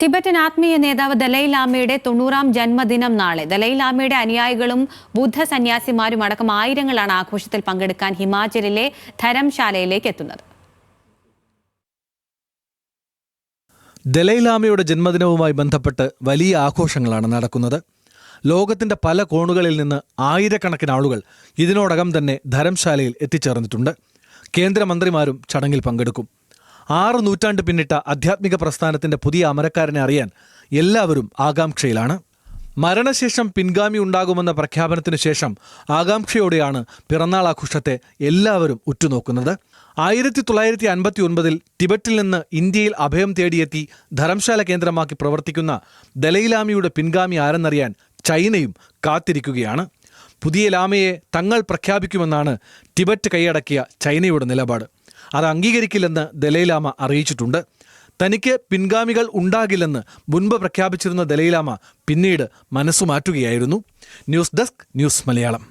Tibetan ആത്മീയ നേതാവ് Dalai ലാമയുടെ 90ാം ജന്മദിനം നാളെ. ദലൈ ലാമയുടെ അനുയായികളും ബുദ്ധ സന്യാസിമാരും അടക്കം ആയിരങ്ങളാണ് ആഘോഷത്തിൽ പങ്കെടുക്കാൻ ഹിമാചലിലെ ധരംശാലയിലേക്ക് എത്തുന്നത്. ദലൈ ലാമയുടെ ജന്മദിനവുമായി ബന്ധപ്പെട്ട് വലിയ ആഘോഷങ്ങളാണ് നടക്കുന്നത്. ലോകത്തിന്റെ പല കോണുകളിൽ നിന്ന് ആയിരക്കണക്കിന് ആളുകൾ ഇതിനോടകം തന്നെ ധരംശാലയിൽ എത്തിച്ചേർന്നിട്ടുണ്ട്. കേന്ദ്രമന്ത്രിമാരും ചടങ്ങിൽ പങ്കെടുക്കും. 6 നൂറ്റാണ്ട് പിന്നിട്ട ആധ്യാത്മിക പ്രസ്ഥാനത്തിന്റെ പുതിയ അമരക്കാരനെ അറിയാൻ എല്ലാവരും ആകാംക്ഷയിലാണ്. മരണശേഷം പിൻഗാമി ഉണ്ടാകുമെന്ന പ്രഖ്യാപനത്തിനു ശേഷം ആകാംക്ഷയോടെയാണ് പിറന്നാൾ ആഘോഷത്തെ എല്ലാവരും ഉറ്റുനോക്കുന്നത്. 1959 ടിബറ്റിൽ നിന്ന് ഇന്ത്യയിൽ അഭയം തേടിയെത്തി ധരംശാല കേന്ദ്രമാക്കി പ്രവർത്തിക്കുന്ന ദലൈ ലാമയുടെ പിൻഗാമി ആരെന്നറിയാൻ ചൈനയും കാത്തിരിക്കുകയാണ്. പുതിയ ലാമയെ തങ്ങൾ പ്രഖ്യാപിക്കുമെന്നാണ് ടിബറ്റ് കൈയടക്കിയ ചൈനയുടെ നിലപാട്. അത് അംഗീകരിക്കില്ലെന്ന് ദലൈ ലാമ അറിയിച്ചിട്ടുണ്ട്. തനിക്ക് പിൻഗാമികൾ ഉണ്ടാകില്ലെന്ന് മുൻപ് പ്രഖ്യാപിച്ചിരുന്ന ദലൈ ലാമ പിന്നീട് മനസ്സുമാറ്റുകയായിരുന്നു. News desk, news Malayalam.